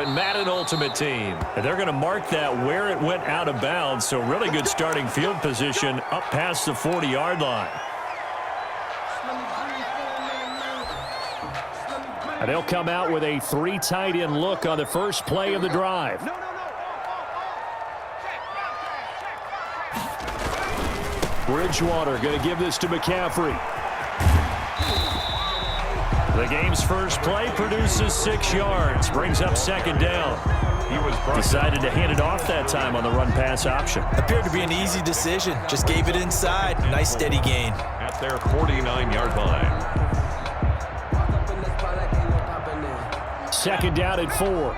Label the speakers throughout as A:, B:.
A: and Madden Ultimate Team. And they're going to mark that where it went out of bounds, so really good starting field position up past the 40-yard line. And they'll come out with a 3 tight end look on the first play of the drive. Bridgewater going to give this to McCaffrey. The game's first play produces 6 yards, brings up second down. He was decided to hand it off that time on the run-pass option.
B: Appeared to be an easy decision. Just gave it inside. Nice steady gain. At their 49-yard line.
A: Second down at 4.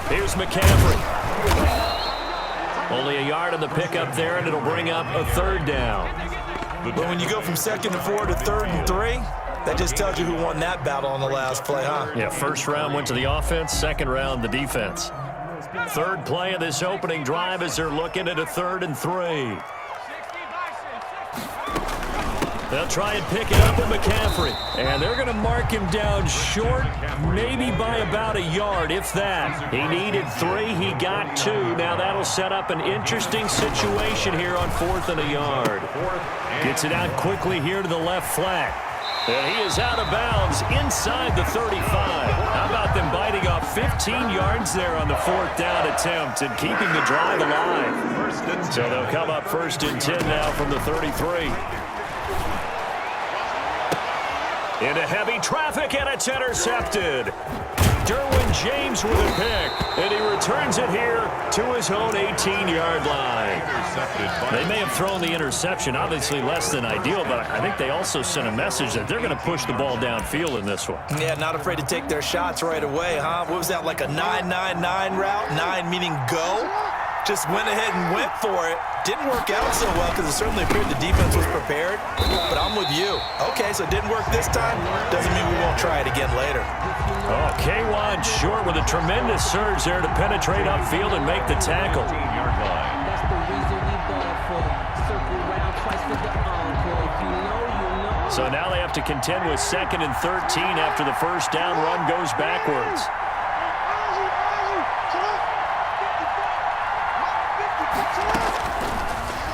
A: Here's McCaffrey. Only a yard on the pickup there, and it'll bring up a third down.
B: But when you go from 2nd and 4 to 3rd and 3, that just tells you who won that battle on the last play, huh?
A: Yeah, first round went to the offense, second round the defense. Third play of this opening drive as they're looking at a 3rd and 3. They'll try and pick it up with McCaffrey. And they're going to mark him down short, maybe by about a yard, if that. He needed 3. He got 2. Now that'll set up an interesting situation here on 4th and a yard. Gets it out quickly here to the left flat. And he is out of bounds inside the 35. How about them biting off 15 yards there on the 4th down attempt and keeping the drive alive? So they'll come up 1st and 10 now from the 33. Into heavy traffic, and it's intercepted. Derwin James with a pick, and he returns it here to his own 18-yard line. They may have thrown the interception, obviously less than ideal, but I think they also sent a message that they're going to push the ball downfield in this one.
B: Yeah, not afraid to take their shots right away, huh? What was that, like a 9-9-9 route? 9 meaning go? Just went ahead and went for it. Didn't work out so well because it certainly appeared the defense was prepared. But I'm with you. Okay, so it didn't work this time. Doesn't mean we won't try it again later.
A: Oh, K1 short with a tremendous surge there to penetrate upfield and make the tackle. So now they have to contend with 2nd and 13 after the first down run goes backwards.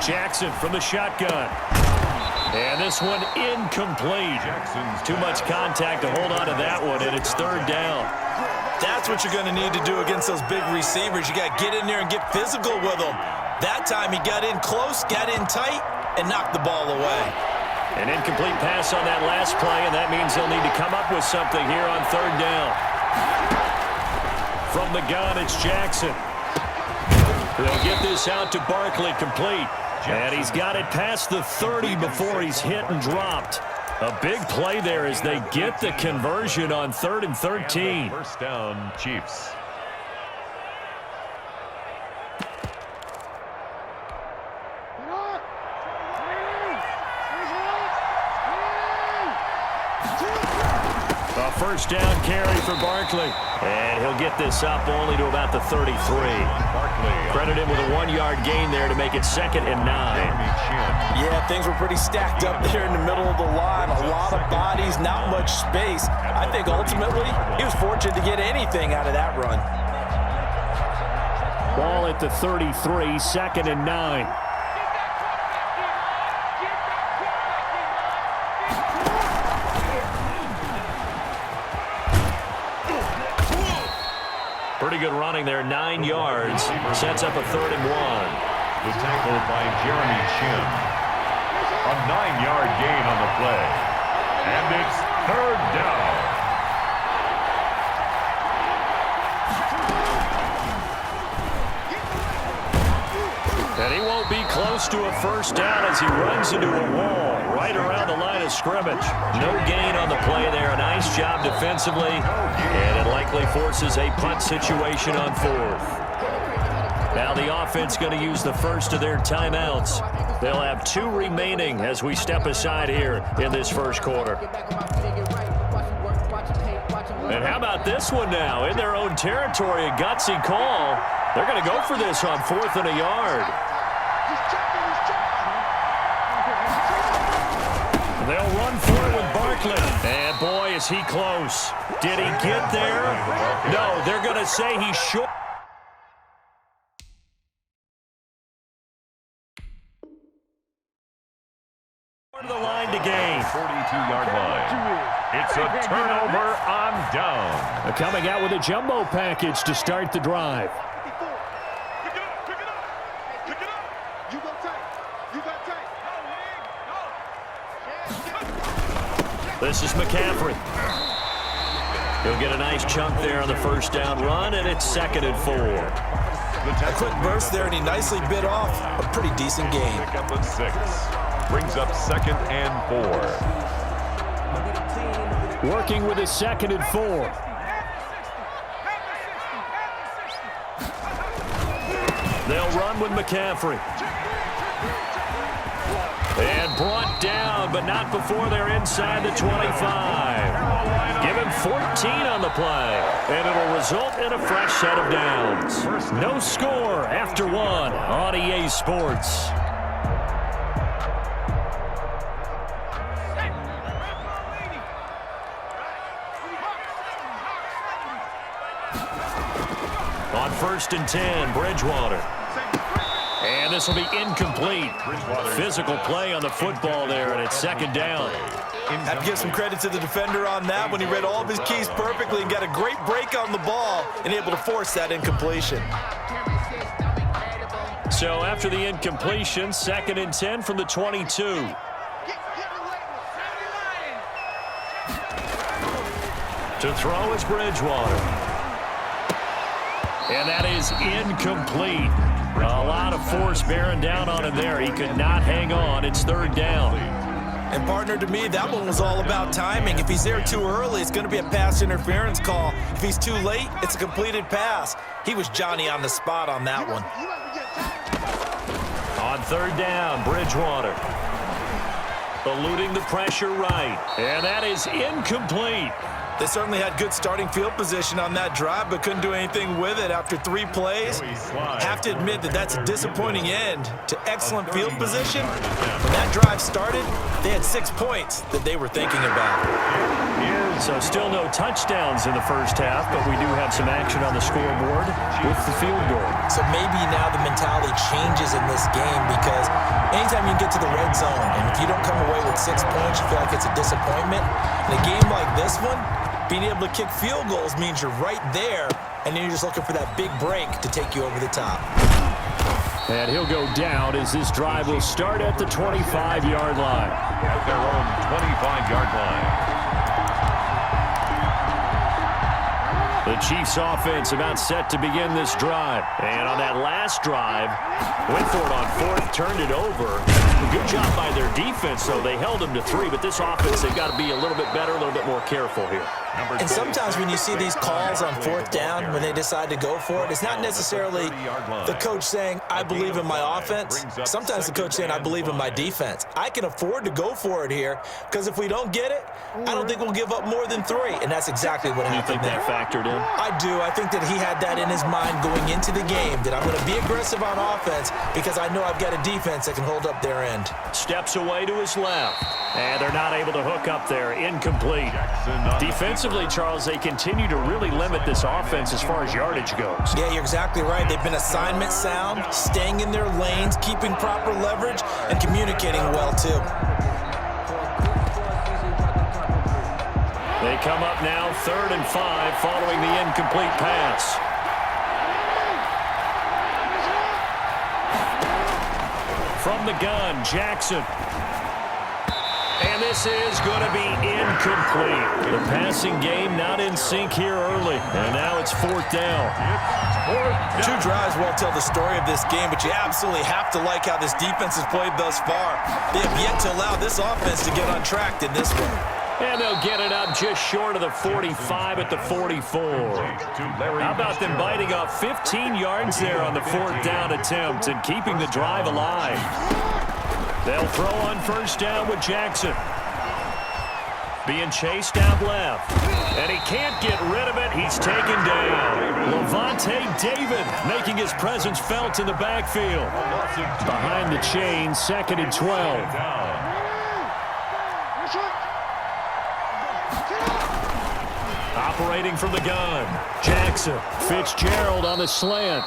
A: Jackson from the shotgun. And this one incomplete. Too much contact to hold on to that one, and it's 3rd down.
B: That's what you're going to need to do against those big receivers. You got to get in there and get physical with them. That time he got in close, got in tight, and knocked the ball away.
A: An incomplete pass on that last play, and that means they'll need to come up with something here on 3rd down. From the gun, it's Jackson. They'll get this out to Barkley, complete. And he's got it past the 30 before he's hit and dropped. A big play there as they get the conversion on 3rd and 13.
C: First down, Chiefs.
A: A first down carry for Barkley. And he'll get this up only to about the 33. Credit him with a 1-yard gain there to make it 2nd and 9.
B: Yeah, things were pretty stacked up there in the middle of the line. A lot of bodies, not much space. I think ultimately he was fortunate to get anything out of that run.
A: Ball at the 33, 2nd and 9. Pretty good running there, 9 yards. Sets up a 3rd and 1.
C: The tackle by Jeremy Chin. A 9-yard gain on the play. And it's 3rd down.
A: And he won't be close to a first down as he runs into a wall right around the line of scrimmage. No gain on the play there. A nice job defensively. And it likely forces a punt situation on 4th. Now the offense going to use the first of their timeouts. They'll have 2 remaining as we step aside here in this first quarter. And how about this one now? In their own territory, a gutsy call. They're going to go for this on 4th and a yard. They'll run for it with Barkley. And boy, is he close. Did he get there? No, they're going to say he's short. To the line to gain.
C: 42-yard line. It's a turnover on down.
A: They're coming out with a jumbo package to start the drive. This is McCaffrey. He'll get a nice chunk there on the first down run, and it's 2nd and 4.
B: A quick burst there, and he nicely bit off a pretty decent gain.
C: Pick up a 6. Brings up 2nd and 4.
A: Working with his 2nd and 4. They'll run with McCaffrey. And brought down, but not before they're inside the 25. Give him 14 on the play, and it'll result in a fresh set of downs. No score after 1 on EA Sports. On 1st and 10, Bridgewater. And this will be incomplete. Physical play on the football there, and it's 2nd down.
B: Have to give some credit to the defender on that when he read all of his keys perfectly and got a great break on the ball and able to force that incompletion.
A: So after the incompletion, 2nd and 10 from the 22. To throw is Bridgewater. And that is incomplete. A lot of force bearing down on him there. He could not hang on. It's 3rd down.
B: And partner, to me, that one was all about timing. If he's there too early, it's going to be a pass interference call. If he's too late, it's a completed pass. He was Johnny on the spot on that one.
A: On 3rd down, Bridgewater. Eluding the pressure right. And that is incomplete.
B: They certainly had good starting field position on that drive, but couldn't do anything with it after 3 plays. Have to admit that that's a disappointing end to excellent field position. When that drive started, they had 6 points that they were thinking about.
A: So still no touchdowns in the first half, but we do have some action on the scoreboard with the field goal.
B: So maybe now the mentality changes in this game, because anytime you get to the red zone, and if you don't come away with 6 points, you feel like it's a disappointment. In a game like this one, being able to kick field goals means you're right there, and then you're just looking for that big break to take you over the top.
A: And he'll go down as this drive will start at the 25-yard line.
C: At their own 25-yard line.
A: The Chiefs offense about set to begin this drive. And on that last drive, went for it on 4th, turned it over. Good job by their defense, though. They held them to 3, but this offense, they've got to be a little bit better, a little bit more careful here.
B: And sometimes when you see these calls on 4th down, when they decide to go for it, it's not necessarily the coach saying, I believe in my offense. Sometimes the coach saying, I believe in my defense. I can afford to go for it here, because if we don't get it, I don't think we'll give up more than 3. And that's exactly what happened there.
A: You think that factored in?
B: I do. I think that he had that in his mind going into the game, that I'm going to be aggressive on offense because I know I've got a defense that can hold up their end.
A: Steps away to his left. And they're not able to hook up there. Incomplete. Defensively, Charles, they continue to really limit this offense as far as yardage goes.
B: Yeah, you're exactly right. They've been assignment sound, staying in their lanes, keeping proper leverage, and communicating well, too.
A: They come up now 3rd and 5 following the incomplete pass. From the gun, Jackson. And this is going to be incomplete. The passing game not in sync here early. And now it's 4th down.
B: 2 drives will tell the story of this game, but you absolutely have to like how this defense has played thus far. They have yet to allow this offense to get untracked in this one.
A: And they'll get it up just short of the 45 at the 44. How about them biting off 15 yards there on the 4th down attempt and keeping the drive alive? They'll throw on 1st down with Jackson. Being chased out left. And he can't get rid of it. He's taken down. Levante David making his presence felt in the backfield. Behind the chain, 2nd and 12. Operating from the gun. Jackson. Fitzgerald on the slant.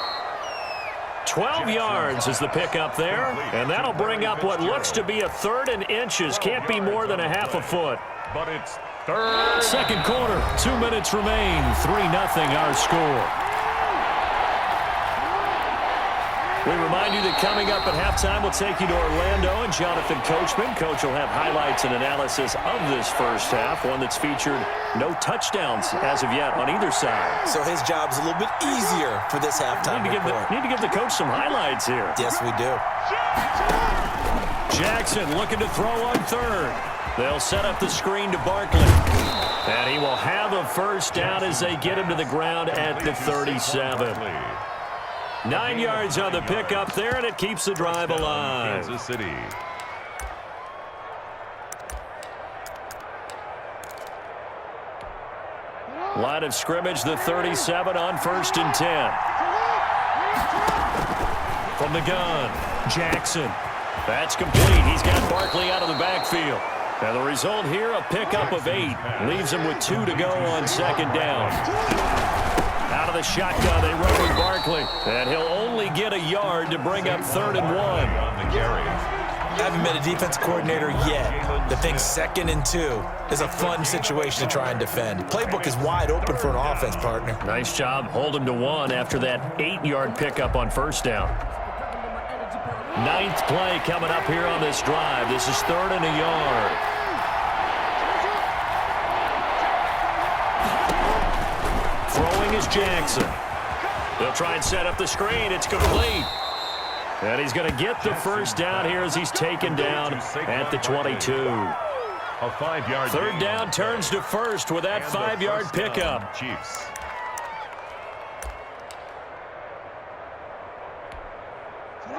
A: 12 yards is the pickup there, and that'll bring up what looks to be a 3rd and inches. Can't be more than a half a foot.
C: But it's 3rd.
A: Second quarter, 2 minutes remain. 3-0 our score. We remind you that coming up at halftime, we'll take you to Orlando and Jonathan Coachman. Coach will have highlights and analysis of this first half, one that's featured no touchdowns as of yet on either side.
B: So his job's a little bit easier for this halftime report.
A: Need to give the coach some highlights here.
B: Yes, we do.
A: Jackson looking to throw on 3rd. They'll set up the screen to Barkley. And he will have a first down as they get him to the ground at the 37. 9 yards on the pickup there, and it keeps the drive alive.
C: Kansas City.
A: Line of scrimmage, the 37 on 1st and 10. From the gun, Jackson. That's complete. He's got Barkley out of the backfield. And the result here, a pickup of 8. Leaves him with 2 to go on 2nd down. Out of the shotgun, they run with Barkley. And he'll only get a yard to bring up 3rd and 1.
B: I haven't been a defense coordinator yet that thinks 2nd and 2 is a fun situation to try and defend. Playbook is wide open for an offense, partner.
A: Nice job. Hold him to 1 after that 8-yard pickup on 1st down. 9th play coming up here on this drive. This is 3rd and a yard. Throwing is Jackson. They'll try and set up the screen. It's complete. And he's going to get the first down here as he's taken down at the 22.
C: A 5-yard
A: 3rd down turns to 1st with that 5-yard pickup.
C: Chiefs.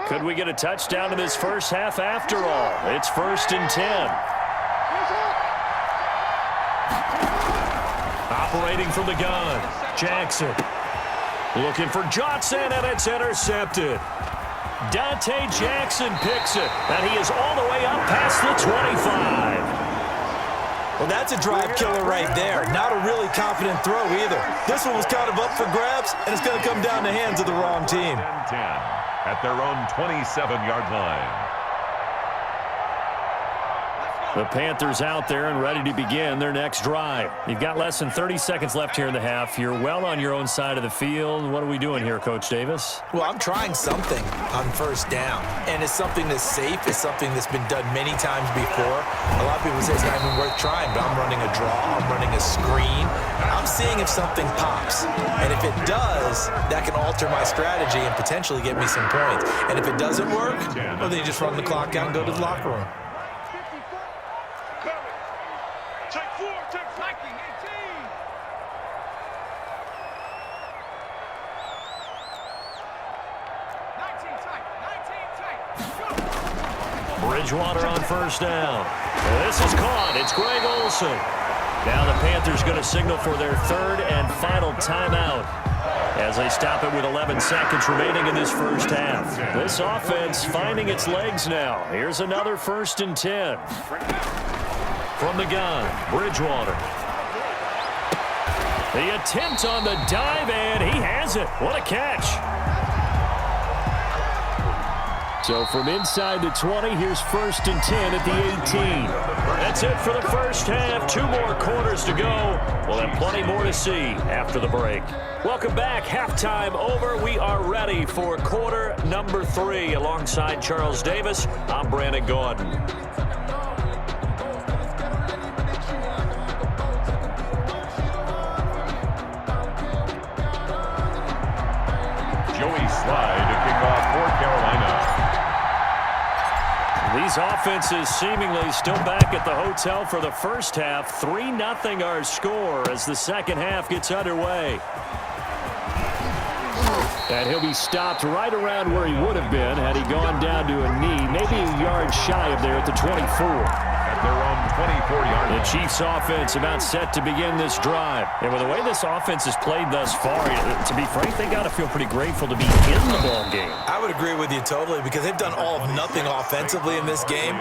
A: Could we get a touchdown in this first half after all? It's 1st and 10. Operating from the gun, Jackson. Looking for Johnson, and it's intercepted. Dante Jackson picks it, and he is all the way up past the 25.
B: Well, that's a drive killer right there. Not a really confident throw either. This one was kind of up for grabs, and it's going to come down the hands of the wrong team.
C: 10 at their own 27-yard line.
A: The Panthers out there and ready to begin their next drive. You've got less than 30 seconds left here in the half. You're well on your own side of the field. What are we doing here, Coach Davis?
B: Well, I'm trying something on 1st down, and it's something that's safe. It's something that's been done many times before. A lot of people say it's not even worth trying, but I'm running a draw. I'm running a screen. I'm seeing if something pops, and if it does, that can alter my strategy and potentially get me some points. And if it doesn't work, well, then you just run the clock out and go to the locker room.
A: Bridgewater on 1st down. This is caught. It's Greg Olsen. Now the Panthers going to signal for their 3rd and final timeout as they stop it with 11 seconds remaining in this first half. This offense finding its legs now. Here's another 1st and 10. From the gun, Bridgewater. The attempt on the dive, and he has it. What a catch. So from inside the 20, here's 1st and 10 at the 18. That's it for the first half. 2 more quarters to go. We'll have plenty more to see after the break. Welcome back. Halftime over. We are ready for quarter number 3. Alongside Charles Davis, I'm Brandon Gordon.
C: Joey Slye to kick off for Carolina.
A: These offenses seemingly still back at the hotel for the first half. 3-0 our score as the second half gets underway. And he'll be stopped right around where he would have been had he gone down to a knee, maybe a yard shy of there at the 24.
C: at their own 24-yard line.
A: The Chiefs offense about set to begin this drive. And with the way this offense has played thus far, to be frank, they got to feel pretty grateful to be in the ball game.
B: I would agree with you totally because they've done all of nothing offensively in this game,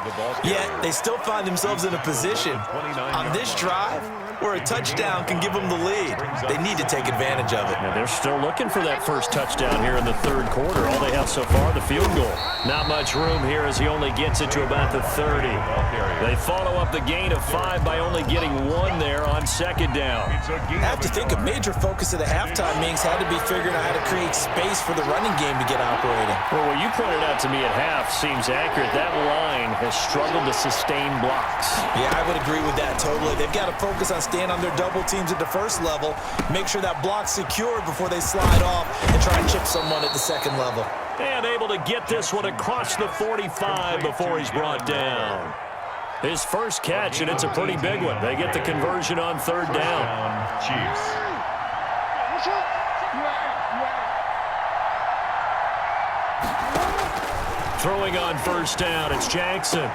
B: yet they still find themselves in a position on this drive where a touchdown can give them the lead. They need to take advantage of it.
A: And they're still looking for that first touchdown here in the third quarter. All they have so far, the field goal. Not much room here as he only gets it to about the 30. They follow up the gain of 5 by only getting 1 there on second down.
B: I have to think a major focus of the halftime meetings had to be figuring out how to create space for the running game to get operating.
A: Well, what you pointed out to me at half seems accurate. That line has struggled to sustain blocks.
B: Yeah, I would agree with that totally. They've got to focus on staying on their double teams at the first level, make sure that block's secured before they slide off and try and chip someone at the second level.
A: And able to get this one across the 45 before he's brought down. His first catch, and it's a pretty big one. They get the conversion on third down.
C: Chiefs.
A: Throwing on first down, it's Jackson.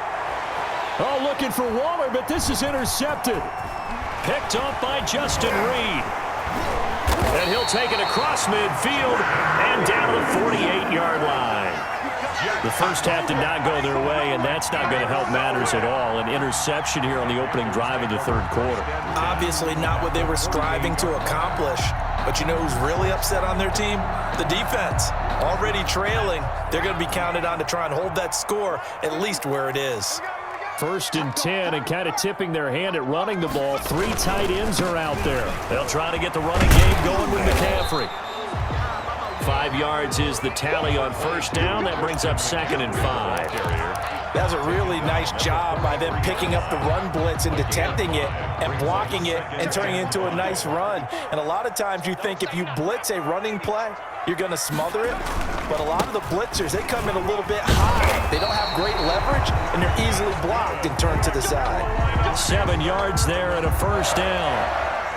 A: Oh, looking for Waller, but this is intercepted. Picked up by Justin Reed. And he'll take it across midfield and down to the 48-yard line. The first half did not go their way, and that's not going to help matters at all. An interception here on the opening drive of the third quarter.
B: Obviously not what they were striving to accomplish. But you know who's really upset on their team? The defense. Already trailing, they're going to be counted on to try and hold that score at least where it is.
A: 1st and 10, and kind of tipping their hand at running the ball. 3 tight ends are out there. They'll try to get the running game going with McCaffrey. 5 yards is the tally on first down. That brings up 2nd and 5.
B: That was a really nice job by them picking up the run blitz and detecting it and blocking it and turning it into a nice run. And a lot of times you think if you blitz a running play, you're going to smother it. But a lot of the blitzers, they come in a little bit high. They don't have great leverage, and they're easily blocked and turned to the side.
A: 7 yards there and a first down.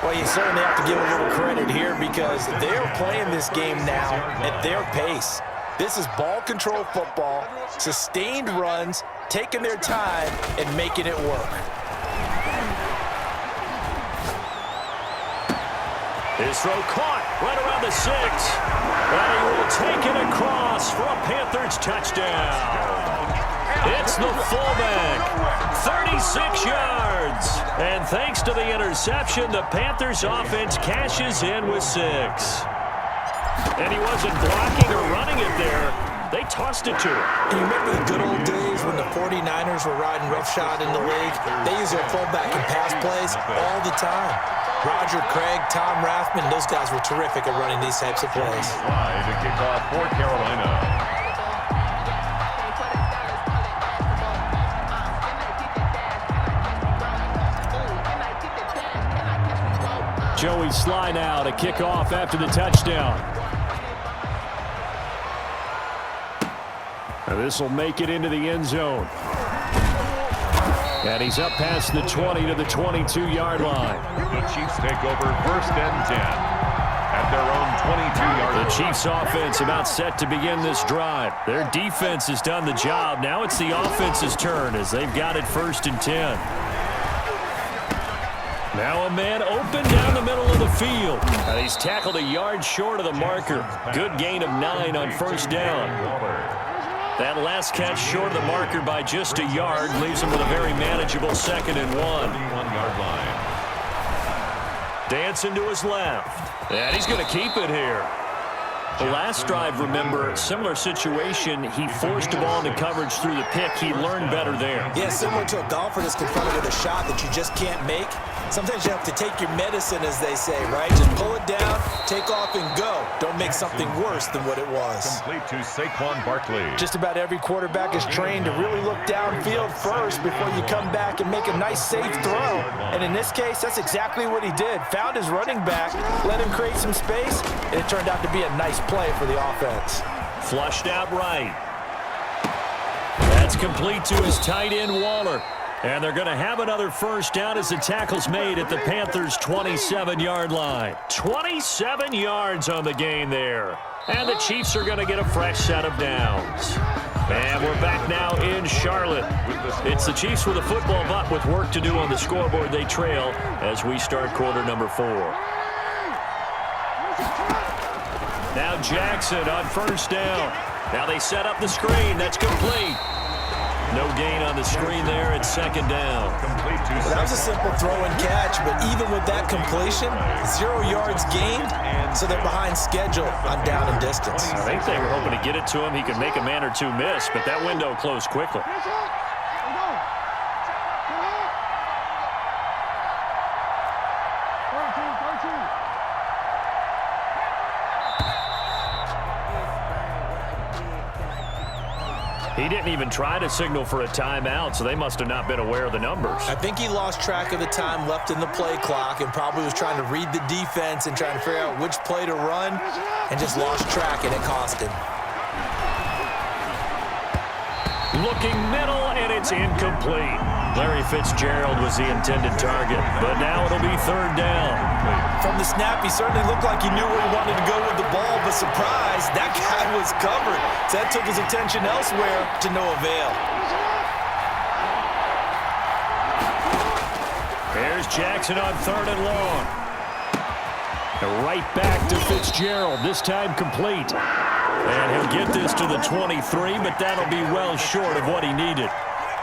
B: Well, you certainly have to give a little credit here because they're playing this game now at their pace. This is ball control football, sustained runs, taking their time and making it work.
A: His throw caught right around the 6. And he will take it across for a Panthers touchdown. It's the fullback, 36 yards. And thanks to the interception, the Panthers offense cashes in with 6. And he wasn't blocking or running it there. They tossed it to him.
B: You remember the good old days when the 49ers were riding roughshod in the league? They used their fullback in pass plays all the time. Roger Craig, Tom Rathman, those guys were terrific at running these types of plays.
C: To kick off for Carolina.
A: Joey Sly now to kick off after the touchdown. And this will make it into the end zone. And he's up past the 20 to the 22-yard line.
C: The Chiefs take over 1st and 10 at their own 22-yard line.
A: The Chiefs offense about set to begin this drive. Their defense has done the job. Now it's the offense's turn as they've got it 1st and 10. Now a man open down the middle of the field. And he's tackled a yard short of the marker. Good gain of 9 on first down. That last catch short of the marker by just a yard leaves him with a very manageable 2nd and 1.
C: 31-yard line.
A: Dancing to his left. And he's going to keep it here. The last drive, remember, similar situation. He forced the ball into coverage through the pick. He learned better there.
B: Yeah, similar to a golfer that's confronted with a shot that you just can't make. Sometimes you have to take your medicine, as they say, right? Just pull it down, take off, and go. Don't make something worse than what it was.
C: Complete to Saquon Barkley.
B: Just about every quarterback is trained to really look downfield first before you come back and make a nice, safe throw. And in this case, that's exactly what he did. Found his running back, let him create some space, and it turned out to be a nice play for the offense.
A: Flushed out right. That's complete to his tight end, Waller. And they're going to have another first down as the tackle's made at the Panthers' 27-yard line. 27 yards on the gain there. And the Chiefs are going to get a fresh set of downs. And we're back now in Charlotte. It's the Chiefs with a football, but with work to do on the scoreboard. They trail as we start quarter number 4. Now Jackson on first down. Now they set up the screen. That's complete. No gain on the screen there. It's second down.
B: Well, that was a simple throw and catch, but even with that completion, 0 yards gained, so they're behind schedule on down and distance.
A: I think they were hoping to get it to him. He could make a man or two miss, but that window closed quickly. He didn't even try to signal for a timeout, so they must have not been aware of the numbers.
B: I think he lost track of the time left in the play clock and probably was trying to read the defense and trying to figure out which play to run and just lost track, and it cost him.
A: Looking middle, and it's incomplete. Larry Fitzgerald was the intended target, but now it'll be third down.
B: From the snap, he certainly looked like he knew where he wanted to go with the ball, but surprise, that guy was covered. So that took his attention elsewhere to no avail.
A: There's Jackson on third and long. Right back to Fitzgerald, this time complete. And he'll get this to the 23, but that'll be well short of what he needed.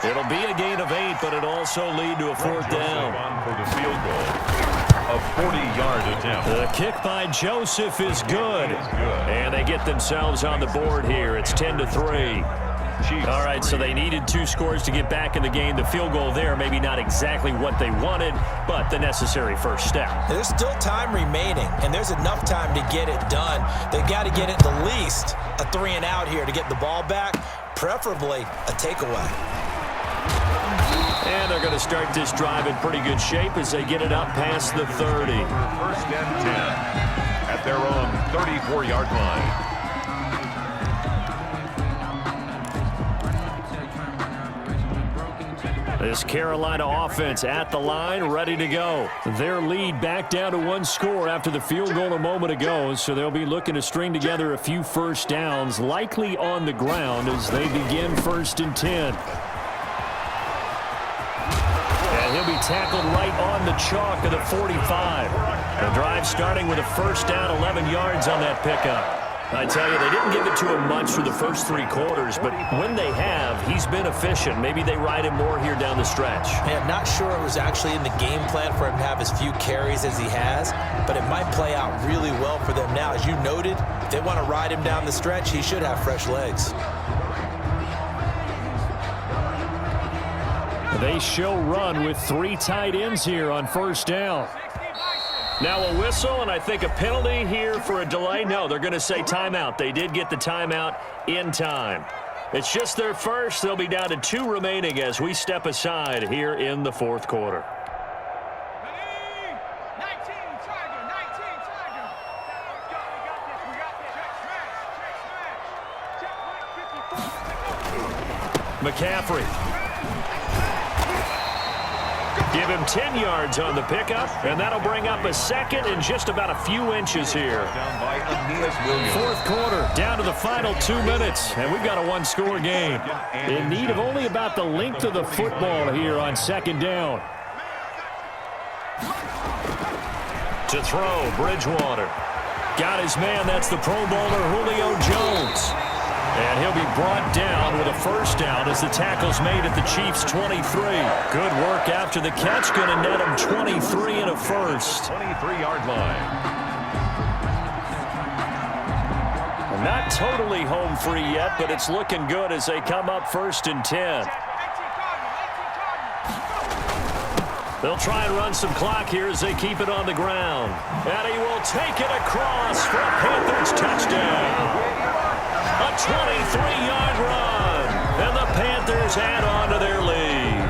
A: It'll be a gain of 8, but it'll also lead to a fourth down.
C: For the field goal, a 40-yard attempt.
A: The kick by Joseph is good. And they get themselves on the board here. It's 10-3. All right, so they needed 2 scores to get back in the game. The field goal there, maybe not exactly what they wanted, but the necessary first step.
B: There's still time remaining, and there's enough time to get it done. They've got to get at the least a 3-and-out here to get the ball back, preferably a takeaway.
A: And they're going to start this drive in pretty good shape as they get it up past the 30.
C: First and 10 at their own 34-yard line.
A: This Carolina offense at the line, ready to go. Their lead back down to 1 score after the field goal a moment ago, so they'll be looking to string together a few first downs, likely on the ground as they begin first and 10. And he'll be tackled right on the chalk of the 45. The drive starting with a first down, 11 yards on that pickup. I tell you, they didn't give it to him much for the first 3 quarters, but when they have, he's been efficient. Maybe they ride him more here down the stretch.
B: I'm not sure it was actually in the game plan for him to have as few carries as he has, but it might play out really well for them now. As you noted, if they want to ride him down the stretch, he should have fresh legs.
A: They show run with 3 tight ends here on first down. Now a whistle, and I think a penalty here for a delay. No, they're going to say timeout. They did get the timeout in time. It's just their first. They'll be down to 2 remaining as we step aside here in the fourth quarter. McCaffrey. Give him 10 yards on the pickup, and that'll bring up a second and just about a few inches here. Fourth quarter, down to the final 2 minutes, and we've got a 1-score game. In need of only about the length of the football here on second down. To throw, Bridgewater. Got his man, that's the Pro Bowler Julio Jones. And he'll be brought down with a first down as the tackle's made at the Chiefs' 23. Good work after the catch, going to net him 23 and a first.
C: 23-yard line.
A: Not totally home free yet, but it's looking good as they come up first and 10. They'll try and run some clock here as they keep it on the ground. And he will take it across for a Panthers touchdown. A 23-yard run, and the Panthers add on to their lead.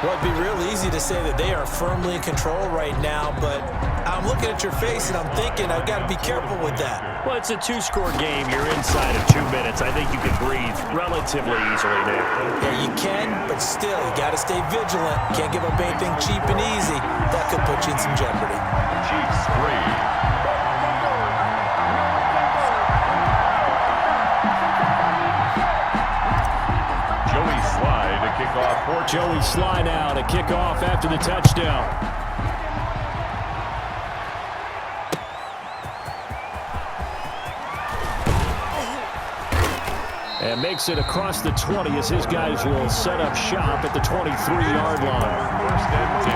B: Well, it'd be real easy to say that they are firmly in control right now, but I'm looking at your face and I'm thinking I've got to be careful with that.
A: Well, it's a 2-score game. You're inside of 2 minutes. I think you can breathe relatively easily now.
B: Yeah, you can, but still, you got to stay vigilant. Can't give up anything cheap and easy. That could put you in some jeopardy.
C: Chiefs 3. kickoff for
A: Joey Sly now to kick off after the touchdown. And makes it across the 20 as his guys will set up shop at the 23-yard line.
C: First and 10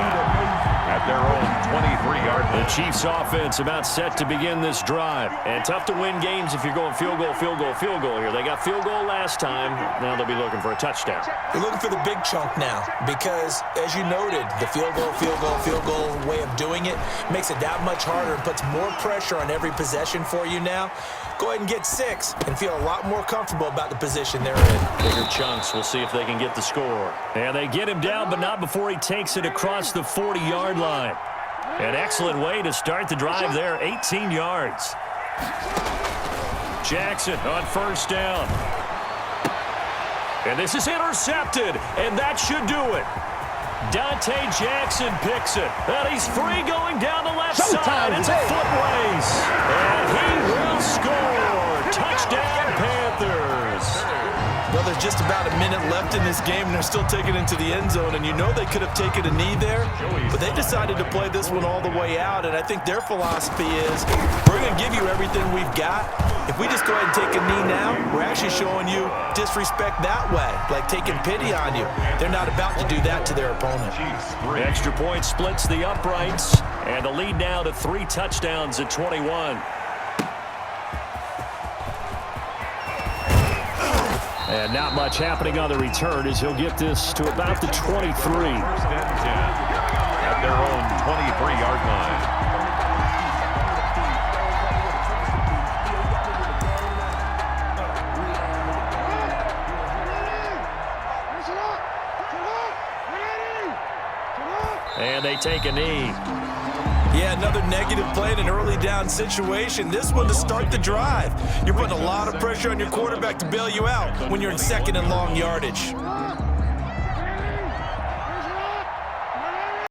C: at their own 23-yard line.
A: The Chiefs offense about set to begin this drive. And tough to win games if you're going field goal, field goal, field goal here. They got field goal last time. Now they'll be looking for a touchdown.
B: They're looking for the big chunk now because, as you noted, the field goal way of doing it makes it that much harder and puts more pressure on every possession for you now. Go ahead and get 6 and feel a lot more comfortable about the position they're in.
A: Bigger chunks. We'll see if they can get the score. And they get him down, but not before he takes it across the 40-yard line. An excellent way to start the drive there, 18 yards. Jackson on first down. And this is intercepted, and that should do it. Dante Jackson picks it. And he's free going down the left side. It's a foot race. And he will score. Touchdown, Panthers.
B: Well, there's just about a minute left in this game, and they're still taking it into the end zone. And you know they could have taken a knee there, but they decided to play this one all the way out. And I think their philosophy is, we're going to give you everything we've got. If we just go ahead and take a knee now, we're actually showing you disrespect that way, like taking pity on you. They're not about to do that to their opponent.
A: Extra point splits the uprights, and the lead now to 3 touchdowns at 21. And not much happening on the return as he'll get this to about the 23.
C: First and 10 at their own 23-yard line.
A: And they take a knee.
B: Yeah, another negative play in an early down situation. This one to start the drive. You're putting a lot of pressure on your quarterback to bail you out when you're in second and long yardage.